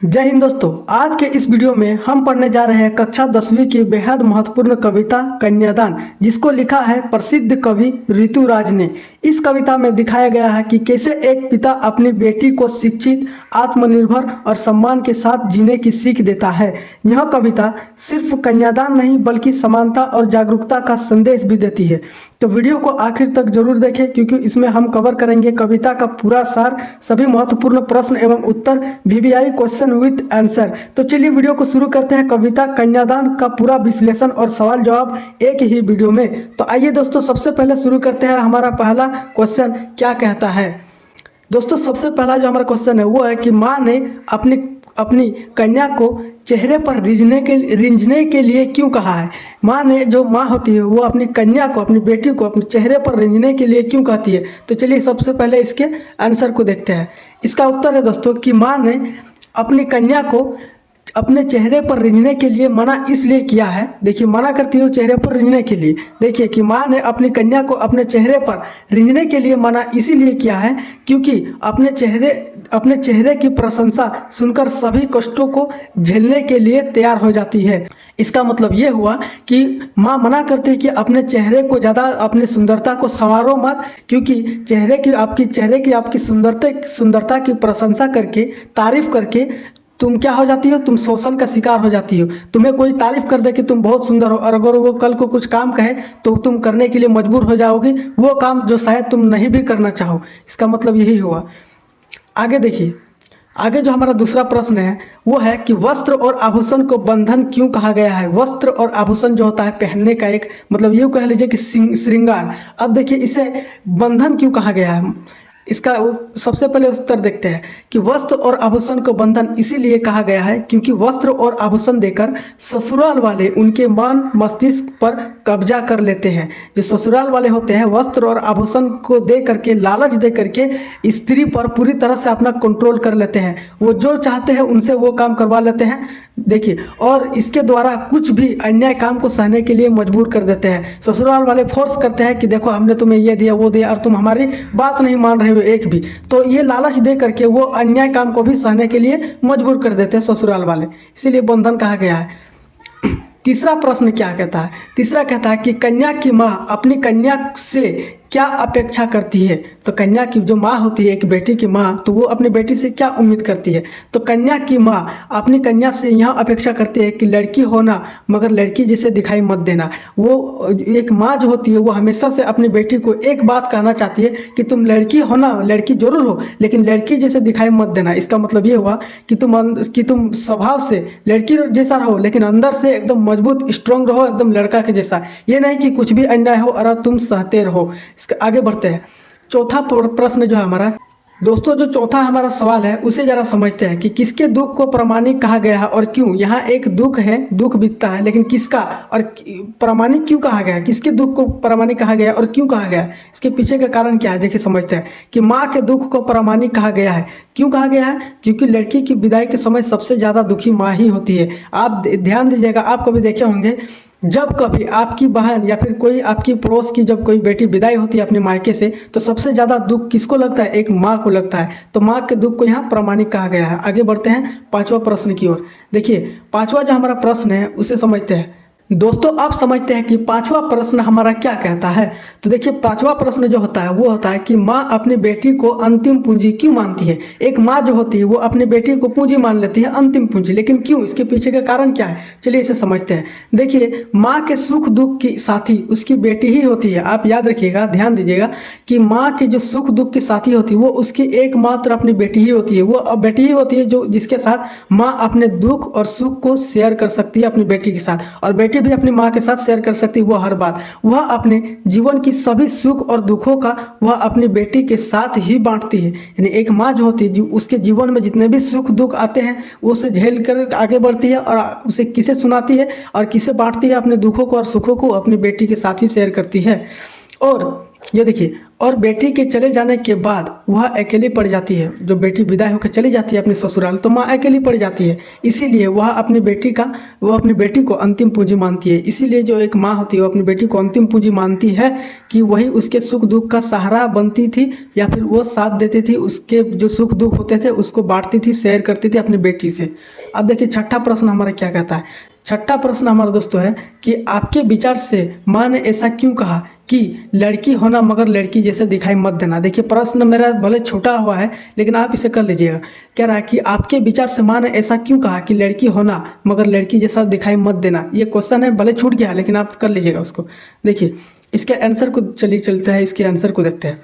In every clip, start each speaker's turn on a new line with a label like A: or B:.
A: जय हिंद दोस्तों। आज के इस वीडियो में हम पढ़ने जा रहे हैं कक्षा 10वीं की बेहद महत्वपूर्ण कविता कन्यादान, जिसको लिखा है प्रसिद्ध कवि ऋतुराज ने। इस कविता में दिखाया गया है कि कैसे एक पिता अपनी बेटी को शिक्षित, आत्मनिर्भर और सम्मान के साथ जीने की सीख देता है। यह कविता सिर्फ कन्यादान नहीं बल्कि समानता और जागरूकता का संदेश भी देती है। तो वीडियो को आखिर तक जरूर देखें, क्योंकि इसमें हम कवर करेंगे कविता का पूरा सार, सभी महत्वपूर्ण प्रश्न एवं उत्तर, वीवीआई क्वेश्चन विद आंसर। तो चलिए वीडियो को शुरू करते हैं। कविता कन्यादान का पूरा विश्लेषण और सवाल जवाब एक ही वीडियो में। तो आइए दोस्तों, सबसे पहले शुरू करते हैं। हमारा पहला क्वेश्चन क्या कहता है? दोस्तों, सबसे पहला जो हमारा क्वेश्चन है वो है कि माँ ने अपनी अपनी कन्या को चेहरे पर रिंझने के लिए क्यों कहा है? माँ ने, जो माँ होती है, वो अपनी कन्या को, अपनी बेटी को अपने चेहरे पर रिंझने के लिए क्यों कहती है? तो चलिए सबसे पहले इसके आंसर को देखते हैं। इसका उत्तर है दोस्तों कि माँ ने अपनी कन्या को अपने चेहरे पर रिंझने के लिए मना इसलिए किया है। देखिए, मना करती है चेहरे पर रिंझने के लिए। देखिए कि माँ ने अपनी कन्या को अपने चेहरे पर रिंझने के लिए मना इसीलिए किया है क्योंकि अपने चेहरे की प्रशंसा सुनकर सभी कष्टों को झेलने के लिए तैयार हो जाती है। इसका मतलब ये हुआ कि माँ मना करती है कि अपने चेहरे को ज़्यादा, अपनी सुंदरता को संवारो मत, क्योंकि चेहरे की आपकी सुंदरता की प्रशंसा करके, तारीफ करके तुम क्या हो जाती हो? तुम शोषण का शिकार हो जाती हो। तुम्हें कोई तारीफ कर दे कि तुम बहुत सुंदर हो, और अगर वो कल को कुछ काम कहे तो तुम करने के लिए मजबूर हो जाओगी, वो काम जो शायद तुम नहीं भी करना चाहो। इसका मतलब यही हुआ। आगे देखिए, आगे जो हमारा दूसरा प्रश्न है वो है कि वस्त्र और आभूषण को बंधन क्यों कहा गया है? वस्त्र और आभूषण जो होता है पहनने का एक, मतलब ये कह लीजिए कि श्रृंगार। अब देखिए, इसे बंधन क्यों कहा गया है? इसका सबसे पहले उत्तर देखते हैं कि वस्त्र और आभूषण को बंधन इसीलिए कहा गया है क्योंकि वस्त्र और आभूषण देकर ससुराल वाले उनके मन मस्तिष्क पर कब्जा कर लेते हैं। जो ससुराल वाले होते हैं, वस्त्र और आभूषण को दे करके, लालच दे करके स्त्री पर पूरी तरह से अपना कंट्रोल कर लेते हैं। वो जो चाहते हैं उनसे वो काम करवा लेते हैं। देखिए, और इसके द्वारा कुछ भी अन्याय काम को सहने के लिए मजबूर कर देते हैं। ससुराल वाले फोर्स करते हैं कि देखो, हमने तुम्हें ये दिया, वो दिया, और तुम हमारी बात नहीं मान रहे हो एक भी। तो ये लालच दे करके वो अन्याय काम को भी सहने के लिए मजबूर कर देते हैं ससुराल वाले, इसीलिए बंधन कहा गया है। तीसरा प्रश्न क्या कहता है? तीसरा कहता है कि कन्या की माँ अपनी कन्या से क्या अपेक्षा करती है? तो कन्या की जो माँ होती है, एक बेटी की माँ, तो वो अपनी बेटी से क्या उम्मीद करती है? तो कन्या की माँ अपनी कन्या से यह अपेक्षा करती है कि लड़की होना मगर लड़की जैसे दिखाई मत देना। वो एक माँ जो होती है वो हमेशा से अपनी बेटी को एक बात कहना चाहती है कि तुम लड़की हो ना, लड़की जरूर हो, लेकिन लड़की जैसे दिखाई मत देना। इसका मतलब ये हुआ कि तुम स्वभाव से लड़की जैसा रहो, लेकिन अंदर से एकदम मजबूत स्ट्रांग रहो, एकदम लड़का के जैसा। ये नहीं कि कुछ भी अन्याय हो और तुम सहते रहो। इसके आगे बढ़ते हैं। चौथा प्रश्न जो है हमारा, दोस्तों जो चौथा हमारा सवाल है उसे जरा समझते हैं कि किसके दुख को प्रामाणिक कहा गया है और क्यों। यहाँ एक दुख है, दुख बीतता है, लेकिन किसका और प्रामाणिक क्यों कहा गया है? किसके दुख को प्रामाणिक कहा गया और क्यों कहा गया है? इसके पीछे का कारण क्या है? देखिए समझते हैं कि माँ के दुख को प्रामाणिक कहा गया है। क्यों कहा गया है? क्योंकि लड़की की विदाई के समय सबसे ज़्यादा दुखी माँ ही होती है। आप ध्यान दीजिएगा, आप कभी देखे होंगे, जब कभी आपकी बहन या फिर कोई आपकी पड़ोस की जब कोई बेटी विदाई होती है अपने मायके से, तो सबसे ज़्यादा दुख किसको लगता है? एक माँ को लगता है। तो माँ के दुख को यहाँ प्रामाणिक कहा गया है। आगे बढ़ते हैं पांचवा प्रश्न की ओर। देखिए, पांचवा जो हमारा प्रश्न है उसे समझते हैं। दोस्तों, आप समझते हैं कि पांचवा प्रश्न हमारा क्या कहता है? तो देखिए, पांचवा प्रश्न जो होता है वो होता है कि माँ अपनी बेटी को अंतिम पूंजी क्यों मानती है? एक माँ जो होती है वो अपनी बेटी को पूंजी मान लेती है, अंतिम पूंजी, लेकिन क्यों? इसके पीछे का कारण क्या है? चलिए इसे समझते हैं। देखिए, माँ के सुख दुख की साथी उसकी बेटी ही होती है। आप याद रखिएगा, ध्यान दीजिएगा कि माँ की जो सुख दुख की साथी होती है वो उसकी एकमात्र अपनी बेटी ही होती है। वो बेटी ही होती है जो जिसके साथ माँ अपने दुख और सुख को शेयर कर सकती है अपनी बेटी के साथ, और बेटी भी अपनी माँ के साथ शेयर कर सकती है वो हर बात। वह अपने जीवन की सभी सुख और दुखों का वह अपनी बेटी के साथ ही बांटती है। यानी एक माँ जो होती है उसके जीवन में जितने भी सुख दुख आते हैं वो उसे झेल कर आगे बढ़ती है और उसे किसे सुनाती है और किसे बांटती है? अपने दुखों को और सुखों को अपनी बेटी के साथ ही शेयर करती है। और ये देखिए, और बेटी के चले जाने के बाद वह अकेली पड़ जाती है। जो बेटी विदाई होकर चली जाती है अपने ससुराल, तो माँ अकेली पड़ जाती है। इसीलिए वह अपनी बेटी को अंतिम पूंजी मानती है। इसीलिए जो एक माँ होती है वो अपनी बेटी को अंतिम पूंजी मानती है कि वही उसके सुख दुख का सहारा बनती थी, या फिर वो साथ देती थी, उसके जो सुख दुख होते थे उसको बांटती थी, शेयर करती थी अपनी बेटी से। अब देखिए छठा प्रश्न हमारा क्या कहता है। छठा प्रश्न हमारा दोस्तों है कि आपके विचार से माँ ने ऐसा क्यों कहा कि लड़की होना मगर लड़की जैसे दिखाई मत देना। देखिए प्रश्न मेरा भले छोटा हुआ है लेकिन आप इसे कर लीजिएगा। कह रहा है कि आपके विचार से माँ ने ऐसा क्यों कहा कि लड़की होना मगर लड़की जैसा दिखाई मत देना। ये क्वेश्चन है, भले छूट गया लेकिन आप कर लीजिएगा उसको। देखिए इसके आंसर को चलिए चलते हैं, इसके आंसर को देखते हैं।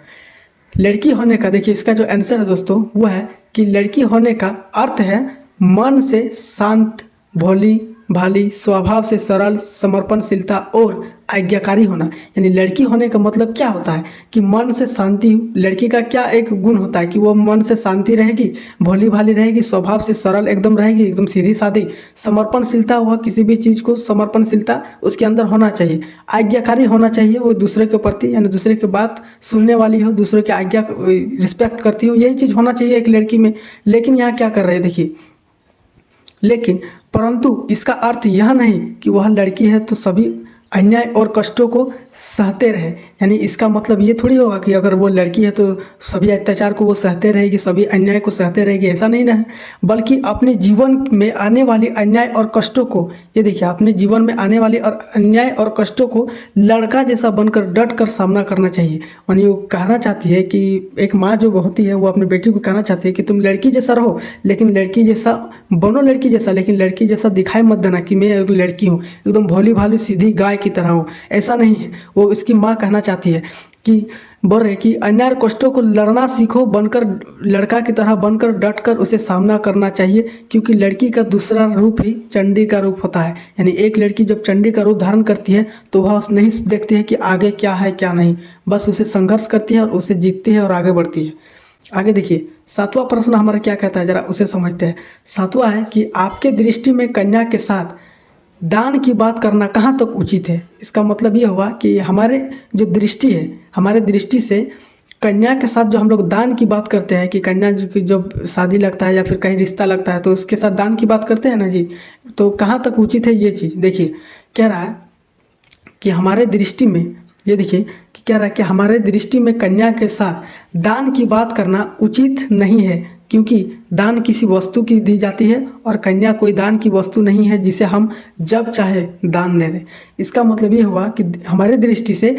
A: लड़की होने का देखिए इसका जो आंसर है दोस्तों वो है कि लड़की होने का अर्थ है मन से शांत, भोली भाली, स्वभाव से सरल, समर्पणशीलता और आज्ञाकारी होना। यानी लड़की होने का मतलब क्या होता है कि मन से शांति। लड़की का क्या एक गुण होता है कि वो मन से शांति रहेगी, भोली भाली रहेगी, स्वभाव से सरल एकदम रहेगी, एकदम सीधी सादी। समर्पणशीलता, वह किसी भी चीज़ को समर्पणशीलता उसके अंदर होना चाहिए। आज्ञाकारी होना चाहिए, वो दूसरे के प्रति यानी दूसरे की बात सुनने वाली हो, दूसरे की आज्ञा रिस्पेक्ट करती हो, यही चीज़ होना चाहिए एक लड़की में। लेकिन यहाँ क्या कर रहे हैं देखिए, लेकिन परंतु इसका अर्थ यह नहीं कि वह लड़की है तो सभी अन्याय और कष्टों को सहते रहे। यानी इसका मतलब ये थोड़ी होगा कि अगर वो लड़की है तो सभी अत्याचार को वो सहते रहेगी, सभी अन्याय को सहते रहेगी, ऐसा नहीं ना है। बल्कि अपने जीवन में आने वाली अन्याय और कष्टों को, ये देखिए अपने जीवन में आने वाली और अन्याय और कष्टों को लड़का जैसा बनकर डट कर सामना करना चाहिए। यानी वो कहना चाहती है कि एक माँ जो होती है वो अपनी बेटी को कहना चाहती है कि तुम लड़की जैसा रहो लेकिन लड़की जैसा बनो, लड़की जैसा, लेकिन लड़की जैसा दिखाई मत देना कि मैं एक लड़की हूँ, एकदम भोली भाली सीधी गाय की तरह हूँ, ऐसा नहीं है। वो इसकी माँ कहना चाहती है कि बोल रहे कि अन्याय कष्टों को लड़ना सीखो, बनकर लड़का की तरह बनकर डट कर उसे सामना करना चाहिए, क्योंकि लड़की का दूसरा रूप ही चंडी का रूप होता है। यानी एक लड़की जब चंडी का रूप धारण करती है तो वह नहीं देखती है कि आगे क्या है क्या नहीं, बस उसे संघर्ष करती है और उसे जीतती है और आगे बढ़ती है। आगे देखिए सातवां प्रश्न हमारा क्या कहता है, जरा उसे समझते हैं। सातवां है कि आपके दृष्टि में कन्या के साथ दान की बात करना कहाँ तक उचित है। इसका मतलब ये हुआ कि हमारे जो दृष्टि है, हमारे दृष्टि से कन्या के साथ जो हम लोग दान की बात करते हैं कि कन्या जो की जब शादी लगता है या फिर कहीं रिश्ता लगता है तो उसके साथ दान की बात करते हैं ना जी, तो कहाँ तक उचित है ये चीज़। देखिए कह रहा है कि हमारे दृष्टि में, ये देखिए कि कह रहा है कि हमारे दृष्टि में कन्या के साथ दान की बात करना उचित नहीं है, क्योंकि दान किसी वस्तु की दी जाती है और कन्या कोई दान की वस्तु नहीं है जिसे हम जब चाहे दान दे दें। इसका मतलब ये हुआ कि हमारे दृष्टि से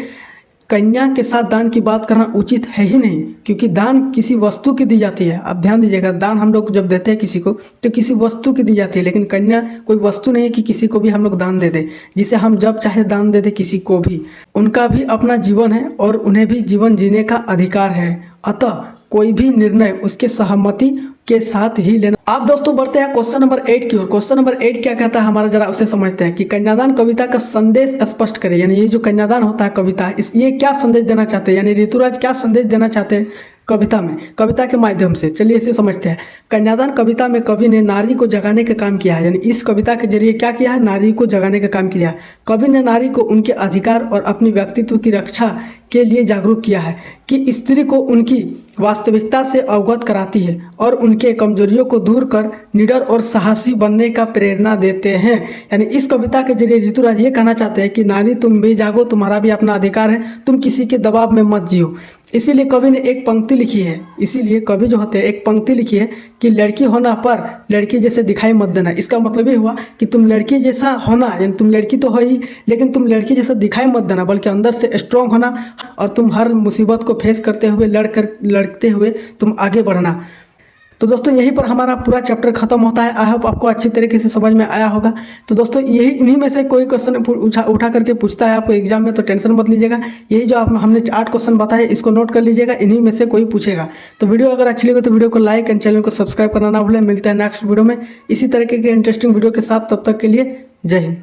A: कन्या के साथ दान की बात करना उचित है ही नहीं, क्योंकि दान किसी वस्तु की दी जाती है। आप ध्यान दीजिएगा, दान हम लोग जब देते हैं किसी को तो किसी वस्तु की दी जाती है, लेकिन कन्या कोई वस्तु नहीं है कि किसी को भी हम लोग दान दे दें, जिसे हम जब चाहे दान दे दें किसी को भी। उनका भी अपना जीवन है और उन्हें भी जीवन जीने का अधिकार है, अतः कोई भी निर्णय उसके सहमति के साथ ही लेना। आप दोस्तों बढ़ते हैं क्वेश्चन नंबर 8 की ओर। क्वेश्चन नंबर 8 क्या कहता है हमारा, जरा उसे समझते हैं कि कन्यादान कविता का संदेश स्पष्ट करें। यानी ये जो कन्यादान होता है कविता, ये क्या संदेश देना चाहते हैं, यानी ऋतुराज क्या संदेश देना चाहते हैं कविता में, कविता के माध्यम से। चलिए इसे समझते हैं। कन्यादान कविता में कवि ने नारी को जगाने का काम किया है। यानी इस कविता के जरिए क्या किया है, नारी को जगाने का काम किया है। कवि ने नारी को उनके अधिकार और अपनी व्यक्तित्व की रक्षा के लिए जागरूक किया है, कि स्त्री को उनकी वास्तविकता से अवगत कराती है और उनके कमजोरियों को दूर कर निडर और साहसी बनने का प्रेरणा देते हैं। यानी इस कविता के जरिए ऋतुराज ये कहना चाहते हैं कि नारी तुम भी जागो, तुम्हारा भी अपना अधिकार है, तुम किसी के दबाव में मत जियो। इसीलिए कवि ने एक पंक्ति लिखी है, इसीलिए कवि जो होते हैं एक पंक्ति लिखी है कि लड़की होना पर लड़की जैसे दिखाई मत देना। इसका मतलब ये हुआ कि तुम लड़की जैसा होना, यानी तुम लड़की तो हो ही लेकिन तुम लड़की जैसा दिखाई मत देना, बल्कि अंदर से स्ट्रांग होना और तुम हर मुसीबत को फेस करते हुए लड़ते हुए तुम आगे बढ़ना। तो दोस्तों यहीं पर हमारा पूरा चैप्टर खत्म होता है। आई होप आपको अच्छी तरीके से समझ में आया होगा। तो दोस्तों यही इन्हीं में से कोई क्वेश्चन उठा करके पूछता है आपको एग्जाम में, तो टेंशन मत लीजिएगा। यही जो हमने 8 क्वेश्चन बताए इसको नोट कर लीजिएगा, इन्हीं में से कोई पूछेगा। तो वीडियो अगर अच्छी लगे तो वीडियो को लाइक एंड चैनल को सब्सक्राइब करना ना भूलें। मिलते हैं नेक्स्ट वीडियो में इसी तरीके के इंटरेस्टिंग वीडियो के साथ, तब तक के लिए जय हिंद।